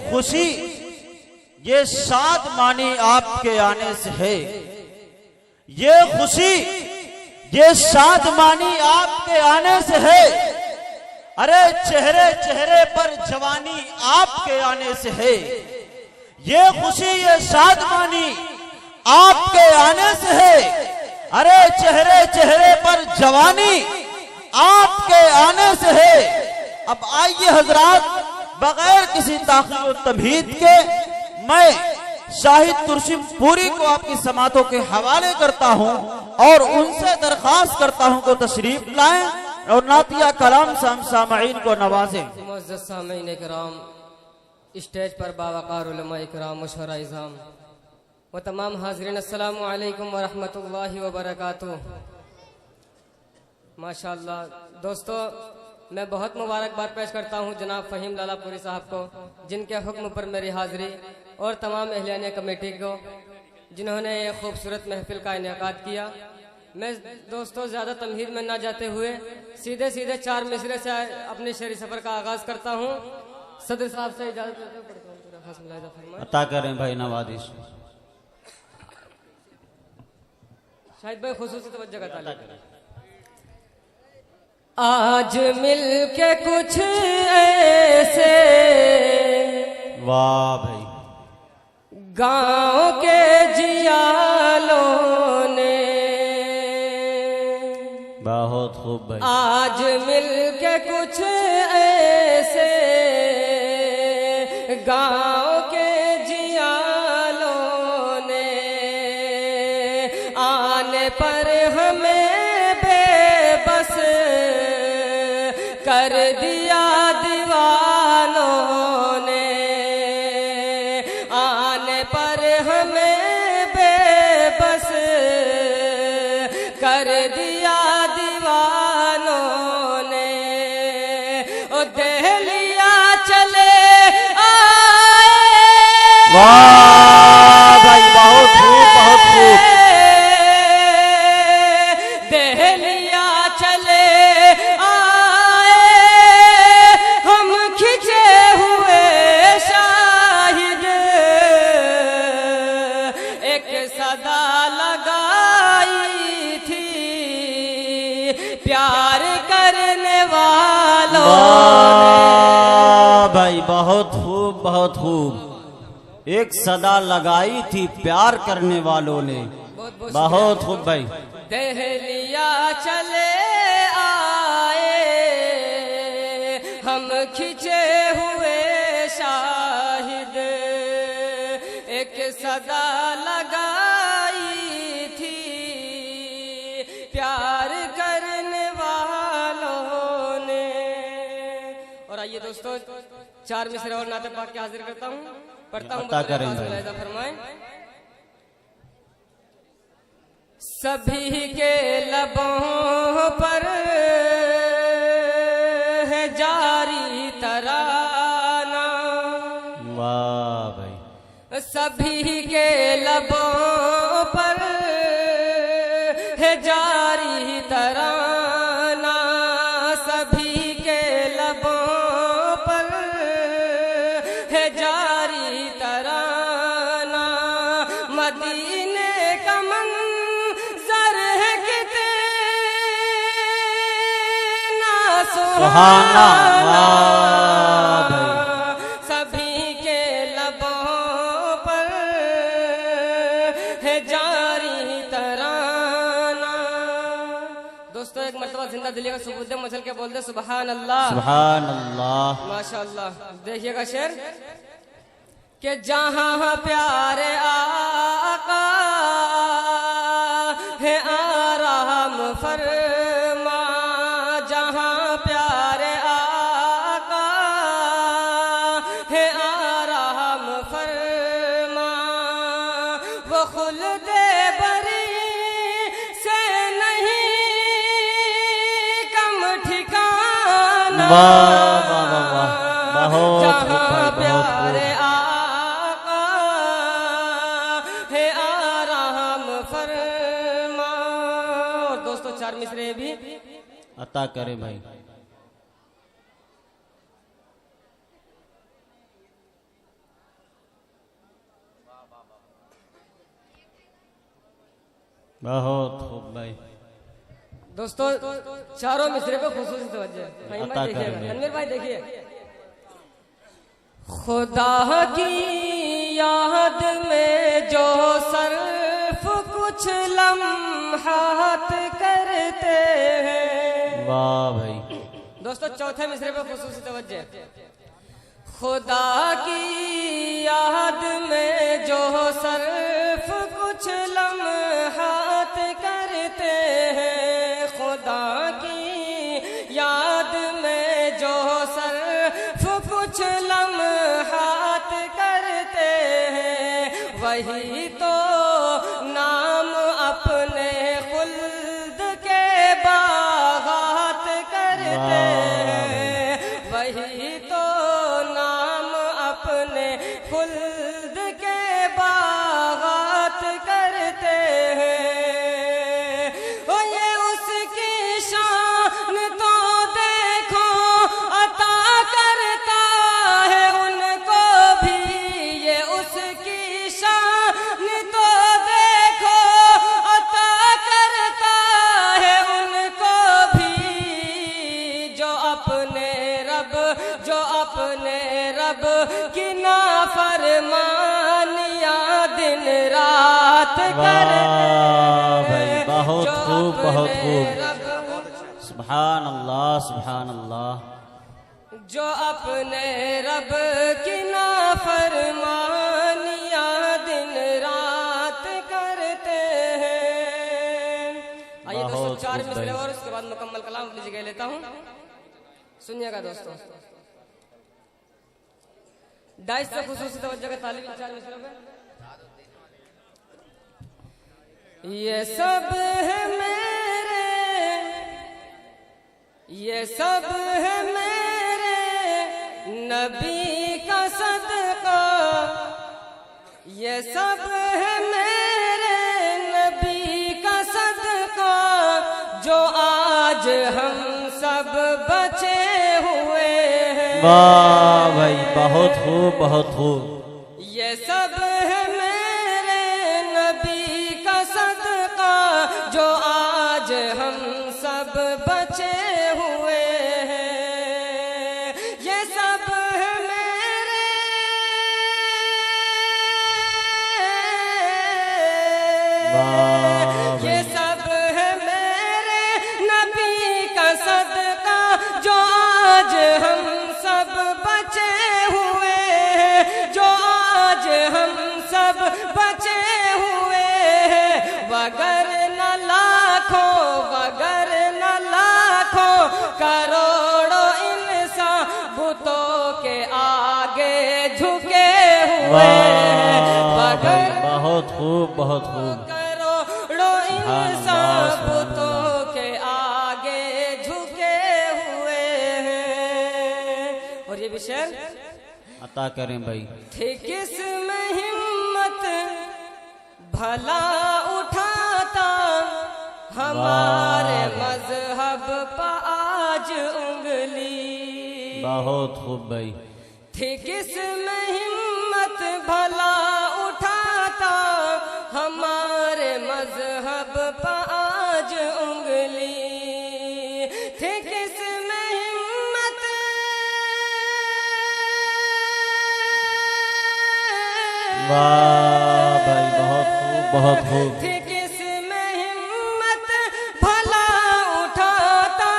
खुशी ये शाद मानी आपके आने से है, ये खुशी ये शाद मानी आपके आने से है। अरे चेहरे चेहरे पर जवानी आपके आने से है, ये खुशी ये शाद मानी आपके आने से है। अरे चेहरे चेहरे पर जवानी आपके आने से है। अब आइए हजरात, बगैर किसी ताखीर और तमहीद के मैं शाहिद तुर्शिम पूरी को आपकी समातों के हवाले करता हूं और उनसे दरखास्त करता हूं कि तशरीफ लाएं और नातिया कलाम से हम सामईन को नवाजें। मुअज़्ज़ज़ सामईन किराम, स्टेज पर बावक़ार उलमा इकराम, मुशर्रा इज़ाम व तमाम हाज़रीन, अस्सलामु अलैकुम व रहमतुल्लाहि व बरकातुहू। माशाअल्लाह दोस्तों, मैं बहुत मुबारकबाद पेश करता हूं जनाब फ़हीम लालापुरी साहब को, जिनके हुक्म पर मेरी हाज़िरी, और तमाम अहलियाने कमेटी को जिन्होंने ये खूबसूरत महफिल का इनेकाद किया। मैं दोस्तों ज़्यादा तमहीद में ना जाते हुए सीधे सीधे 4 मिसरे से अपने शेरी सफ़र का आगाज़ करता हूँ। सदर साहब से इजाज़त अता करें भाई नवाजिश। शाहिद भाई खुसूसी तवज्जो का ताल्लुक है। आज मिल के कुछ ऐसे, वाह भाई, गांव के जियालों ने, बहुत खूब भाई। आज मिल के कुछ ऐसे, गांव के जियालों ने, आने पर हमें बेबस कर दिया दीवानों ने, आने पर हमें बेबस कर दिया दीवानों ने। ओ दहलिया चले आए, वाह भाई, बहुत खूब बहुत खूब। दहलिया चले आए, हम खिंचे हुए शाहिद, एक सदा लगाई थी प्यार करने वालों वाह भाई, बहुत खूब बहुत खूब। एक सदा लगाई थी प्यार करने वालों ने, बहुत खूब भाई। दहलिया चले आए, हम खिंचे हुए शाहिद, एक सदा लगाई थी प्यार करने वालों ने। और आइए दोस्तों, 4 मिसरे और नाते पाक के हाजिर करता हूँ, पढ़ता हूँ। फरमाएं, सभी के लबों पर है जारी तराना, वाह भाई, सभी के लबों पर है जारी तराना, सभी के लबों पर है जारी तराना। मदीने का मंज़र है कितना सुहाना, सभी के लबों पर है जारी तराना। दोस्तों, एक मर्तबा जिंदा दिली का सुबुद्दे मचल के बोल दे सुबहान अल्लाह, सुभान अल्लाह। माशाअल्लाह। देखिएगा शेर कि जहां प्यारे आका है आराम फरमा, जहां प्यारे आका है आराम फरमा, वो खुल्दे बरी से नहीं कम ठिकाना। वाह वाह वाह वाह, बहुत खूब जहां भाई, बहुत प्यारे खूब। आका है आराम फरमा। और दोस्तों, 4 मिसरे भी अता करे भाई। बहुत खूब भाई। दोस्तों चारों मिसरे पे खुसूसी तवज्जो। फहीम भाई देखिए, तनवीर भाई देखिए। खुदा की याद में जो सर्फ कुछ लम्हात करते हैं। वाह भाई। दोस्तों चौथे मिसरे पे खुसूसी तवज्जो। खुदा की याद में जो सर्फ कुछ लम्हात करते हैं। खुदा की याद में जो सर्फ कुछ लम्हात करते हैं। वही तो नाम अपने खुल्द के बागात करते हैं। वही तो नाम अपने खुल्द के बागात करते हैं। ओ ये उसकी शान तो देखो अता करता है उनको भी। ये उसकी शान तो देखो अता करता है उनको भी। जो अपने रब की नाफरमानियां दिन रात करते भाई। हैं। बहुत जो खूब, बहुत अपने खूब। रब- सुभान अल्लाह, सुभान अल्लाह। जो अपने रब की नाफरमानियां दिन रात करते हैं। आइए दोस्तों बहुत चार खूब मिसरे भाई। और उसके बाद मुकम्मल कलाम अपनी जगह लेता हूँ। सुनिएगा दोस्तों। डाइस से खुसूसी तवज्जो का तालिब चार मिसरों पे। ये सब है मेरे, ये सब है मेरे नबी का सदका। ये सब है मेरे नबी का सदका। जो आज हम सब बचे हुए हैं। वाह भाई। बहुत खूब, बहुत खूब। ये सब है मेरे नबी का सदका। जो आज हम सब बचे हुए हैं। ये सब है मेरे, वाह ये भाई। सब है मेरे नबी का सदका। जो आज हम सब बचे हुए हैं। जो आज हम सब बचे हुए हैं। वगर न लाखों करोड़ों इंसान बुतों के आगे झुके हुए हैं। वाह भाई। वगर बहुत खूब, बहुत खूब। करोड़ों इंसान सुभान बुतों के आगे झुके हुए हैं। और ये भी शेर अता करें भाई। थी किसमें हिम्मत भला उठाता हमारे मजहब पर आज उंगली। बहुत खूब भाई। थी किसमें हिम्मत भला उठाता हमारे मजहब पर आज उंगली। थी किसमें हिम्मत, वाह भाई। बहुत खूब, बहुत खूब। थी किसमें हिम्मत भला उठाता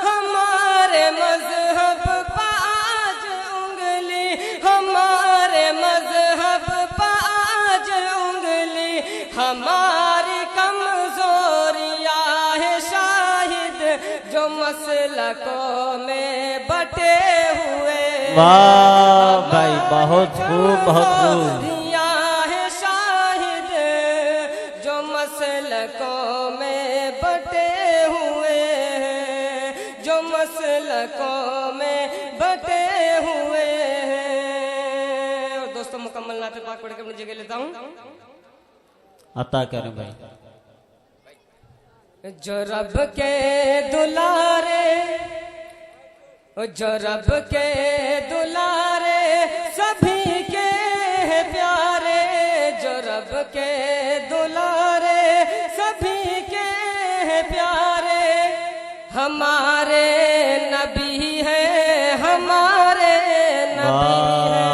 हमारे मजहब पर आज उंगली। हमारे मजहब पर आज उंगली। हमारी कमजोरियां है शाहिद जो मसलकों में बटे हुए। वाह भाई। बहुत खूब, बहुत खूब। कमजोरियां है शाहिद जो मसलकों में बटे हुए हैं। जो मसलकों में बटे हुए हैं। और दोस्तों मुकम्मल नाते पाक पढ़ के अपनी जगह लेता हूँ। अता करें भाई। जो रब के दुलारे, जो रब के दुलारे सभी के हैं प्यारे। जो रब के दुलारे सभी हमारे नबी है, हमारे नबी है।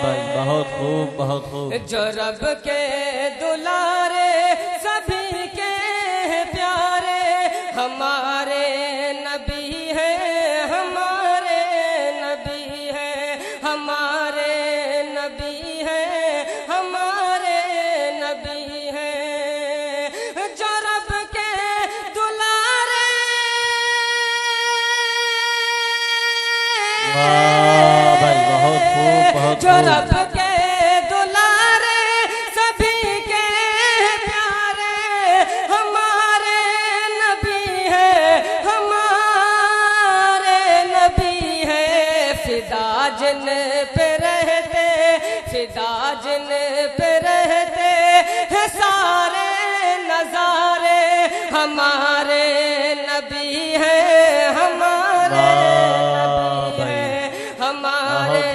भाई बहुत खूब, बहुत खूब। जो रब के दुलारे सभी के प्यारे, हमारे नबी है, हमारे नबी है, हमारे नबी है, हमारे नबी है। जो रब के दुलारे भाई बहुत खूब, बहुत जो खूब। रब के दुलारे सभी के प्यारे, हमारे नबी है, हमारे नबी है। फिदा जिन पे रहते, फिदा जिन पे रहते हैं सारे नजारे, हमारे नबी है, हमारे नबी है, हमारे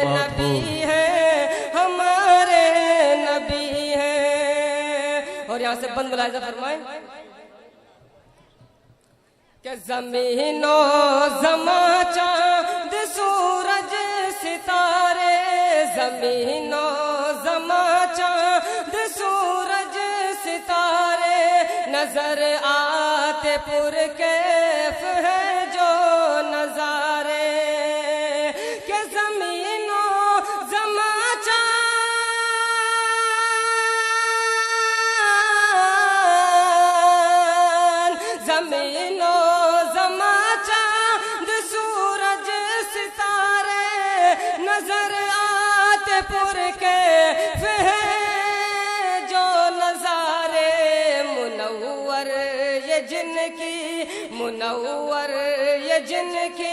नबी है, हमारे नबी है। और यहाँ से बंद मुलाहिजा फरमाएं कि ज़मीनो ज़मा चाँद सूरज सितारे, ज़मीनो ज़मा चाँद सूरज सितारे, नजर आते पुरकैफ है जो नजारे, के ज़मीनो ज़मा चाँद, ज़मीनो ज़मा चाँद सूरज सितारे, नजर आते पुरकैफ है जो नजारे। मुनव्वर ये जिनकी, मुनव्वर ये जिनकी